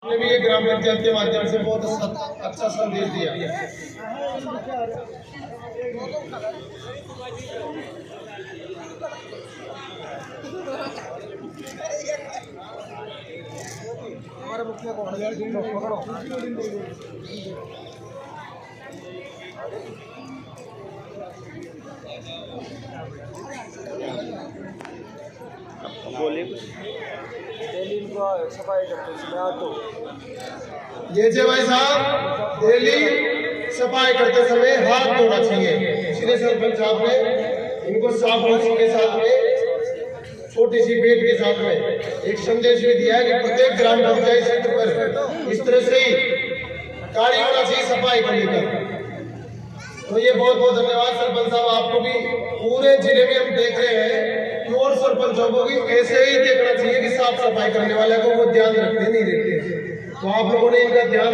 ने भी ये ग्राम पंचायत के माध्यम से बहुत अच्छा संदेश दिया। हमारे मुखिया को पकड़ो। बोले सफाई करते समय तो ये भाई साहब डेली सफाई करते समय हाथ धोना चाहिए। इसलिए सरपंच साहब ने इनको साफ रखने के साथ में छोटी सी बेट के साथ में एक संदेश भी दिया है कि प्रत्येक ग्राम पंचायत क्षेत्र पर इस तरह से ही कार्य होना चाहिए सफाई को लेकर। तो ये बहुत बहुत धन्यवाद सरपंच साहब आपको भी। पूरे जिले में हम देख रहे हैं कि और सरपंचों को भी ऐसे ही देखना चाहिए कि साफ सफाई करने वाले को वो ध्यान रखते नहीं रहते। तो आप लोगों ने इनका ध्यान